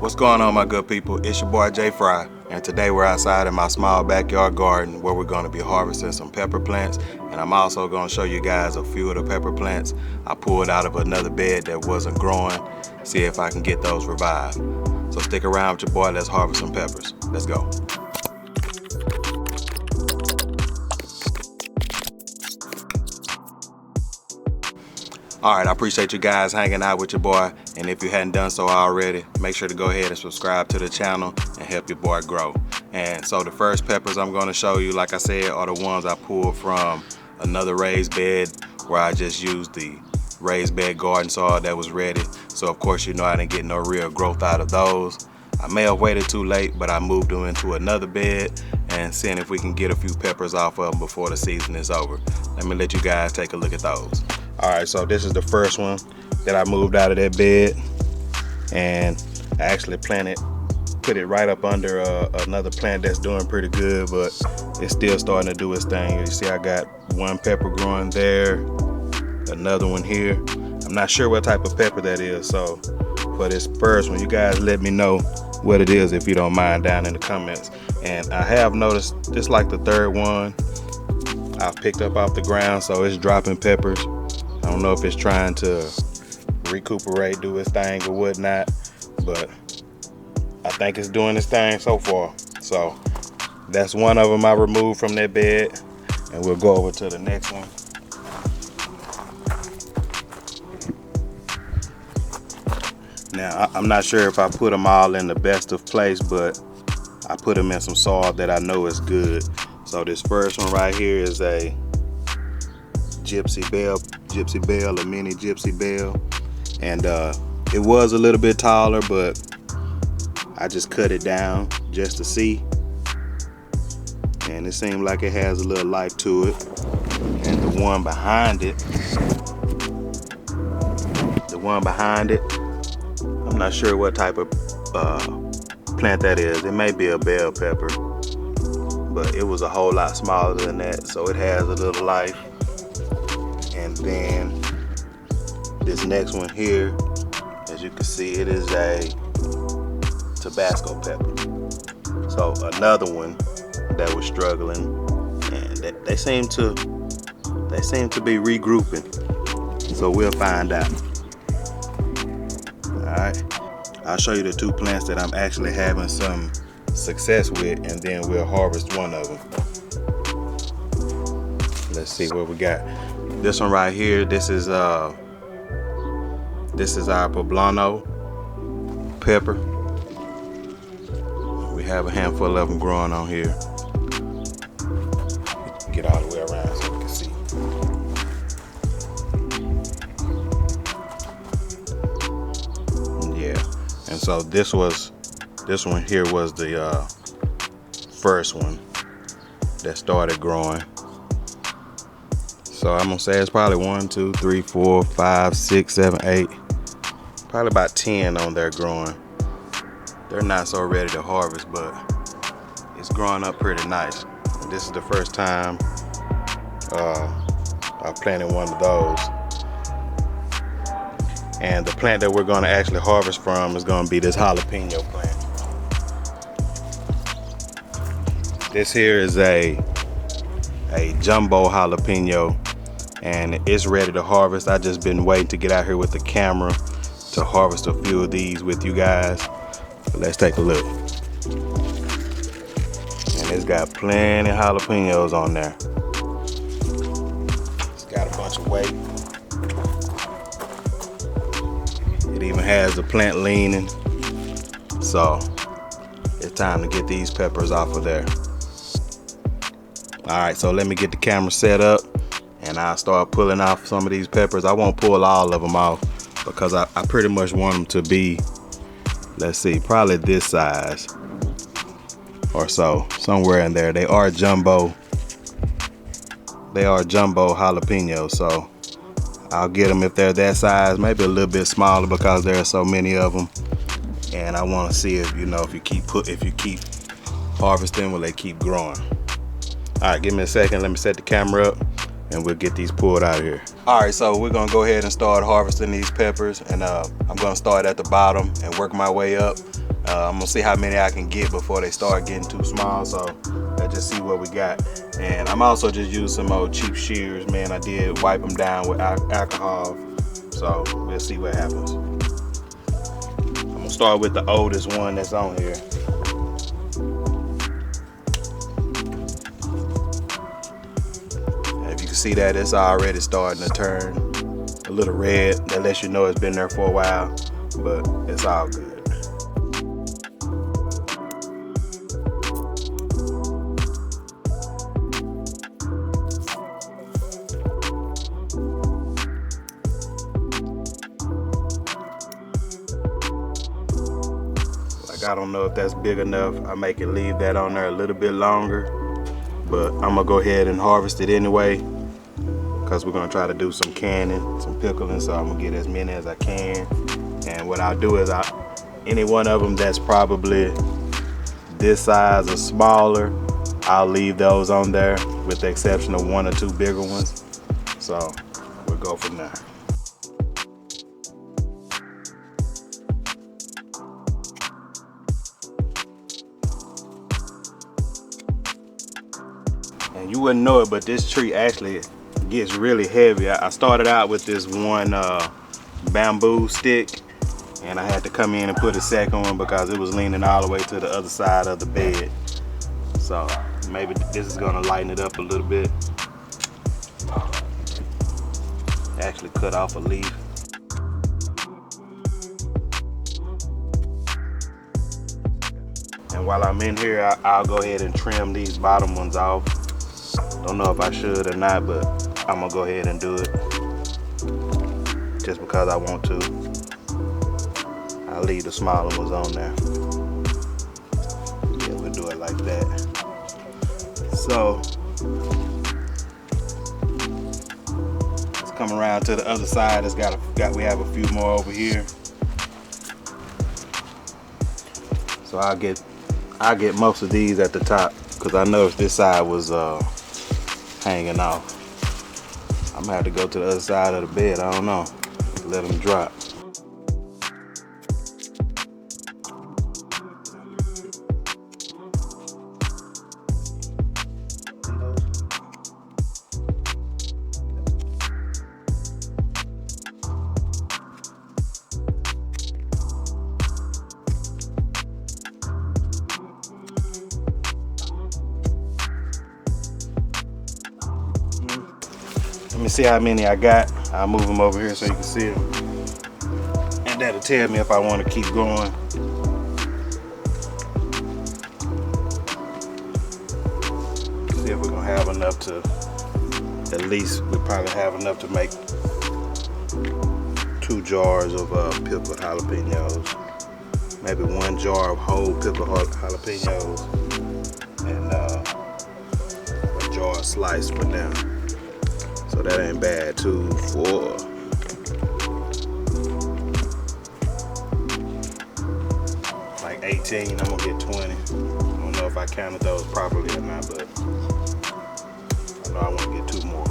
What's going on, my good people? It's your boy Jay Fry, and today we're outside in my small backyard garden where we're going to be harvesting some pepper plants, and I'm also going to show you guys a few of the pepper plants I pulled out of another bed that wasn't growing, see if I can get those revived. So stick around with your boy, let's harvest some peppers. Let's go. Alright, I appreciate you guys hanging out with your boy, and if you hadn't done so already, make sure to go ahead and subscribe to the channel and help your boy grow. And so the first peppers I'm going to show you, like I said, are the ones I pulled from another raised bed where I just used the raised bed garden soil that was ready. So of course you know I didn't get no real growth out of those. I may have waited too late, but I moved them into another bed and seeing if we can get a few peppers off of them before the season is over. Let me let you guys take a look at those. Alright, so this is the first one that I moved out of that bed, and I actually put it right up under another plant that's doing pretty good, but it's still starting to do its thing. You see I got one pepper growing there, another one here. I'm not sure what type of pepper that is, so for this first one, you guys let me know what it is if you don't mind down in the comments. And I have noticed just like the third one I've picked up off the ground, so it's dropping peppers. I don't know if it's trying to recuperate, do its thing or whatnot, but I think it's doing its thing so far. So that's one of them I removed from that bed, and we'll go over to the next one. Now, I'm not sure if I put them all in the best of place, but I put them in some soil that I know is good. So this first one right here is a gypsy bell, a mini gypsy bell, and it was a little bit taller, but I just cut it down just to see, and it seemed like it has a little life to it. And the one behind it, I'm not sure what type of plant that is. It may be a bell pepper, but it was a whole lot smaller than that, so it has a little life. And then this next one here, as you can see, it is a Tabasco pepper. So another one that was struggling, and they seem to be regrouping. So we'll find out. Alright, I'll show you the two plants that I'm actually having some success with, and then we'll harvest one of them. Let's see what we got. This one right here, this is our poblano pepper. We have a handful of them growing on here. Get all the way around so we can see. Yeah, and so this one here was the first one that started growing. So I'm gonna say it's probably 1, 2, 3, 4, 5, 6, 7, 8, probably about 10 on there growing. They're not so ready to harvest, but it's growing up pretty nice. And this is the first time I planted one of those. And the plant that we're gonna actually harvest from is gonna be this jalapeno plant. This here is a jumbo jalapeno, and it's ready to harvest. I just been waiting to get out here with the camera to harvest a few of these with you guys. But let's take a look. And it's got plenty of jalapenos on there. It's got a bunch of weight. It even has the plant leaning. So it's time to get these peppers off of there. Alright, so let me get the camera set up and I'll start pulling off some of these peppers. I won't pull all of them off because I pretty much want them to be, let's see, probably this size or so, somewhere in there. They are jumbo jalapenos, so I'll get them if they're that size, maybe a little bit smaller because there are so many of them. And I want to see if if you keep harvesting, will they keep growing? Alright, give me a second, let me set the camera up and we'll get these pulled out of here. Alright, so we're gonna go ahead and start harvesting these peppers, and I'm gonna start at the bottom and work my way up. I'm gonna see how many I can get before they start getting too small. So let's just see what we got. And I'm also just using some old cheap shears, man. I did wipe them down with alcohol. So we'll see what happens. I'm gonna start with the oldest one that's on here. And if you can see that, it's already starting to turn a little red. That lets you know it's been there for a while, but it's all good. I don't know if that's big enough. I may can leave that on there a little bit longer, but I'm gonna go ahead and harvest it anyway, because we're gonna try to do some canning, some pickling, so I'm gonna get as many as I can. And what I'll do is any one of them that's probably this size or smaller, I'll leave those on there with the exception of 1 or 2 bigger ones. So we'll go from there. And you wouldn't know it, but this tree actually gets really heavy. I started out with this one bamboo stick, and I had to come in and put a second one because it was leaning all the way to the other side of the bed. So maybe this is gonna lighten it up a little bit. Actually cut off a leaf. And while I'm in here, I'll go ahead and trim these bottom ones off. Don't know if I should or not, but I'm gonna go ahead and do it just because I want to. I'll leave the smaller ones on there. Yeah, we'll do it like that. So let's come around to the other side. We have a few more over here. So I'll get most of these at the top, because I noticed this side was hanging off. I'm gonna have to go to the other side of the bed. I don't know. Let them drop. Let me see how many I got. I'll move them over here so you can see them. And that'll tell me if I want to keep going. See if we're gonna have enough to, at least we probably have enough to make 2 jars of pickled jalapenos. Maybe 1 jar of whole pickled jalapenos. And a jar of sliced for now. So that ain't bad. 2, 4. Like 18, I'm gonna get 20. I don't know if I counted those properly or not, but I know I want to get 2 more.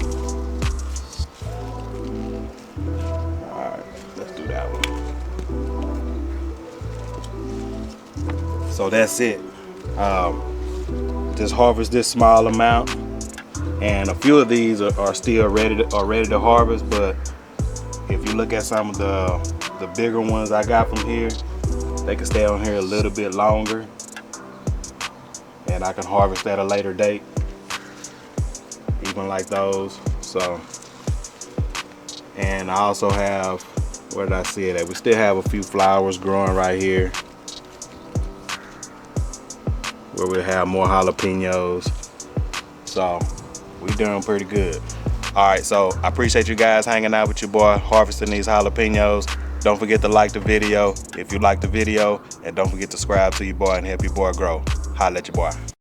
All right, let's do that one. So that's it. Just harvest this small amount. And a few of these are still ready to harvest, but if you look at some of the bigger ones I got from here, they can stay on here a little bit longer, and I can harvest at a later date, even like those. So, and I also have, where did I see it at? We still have a few flowers growing right here, where we'll have more jalapenos. So we doing pretty good. All right, so I appreciate you guys hanging out with your boy, harvesting these jalapenos. Don't forget to like the video if you like the video, and don't forget to subscribe to your boy and help your boy grow. Holla at your boy.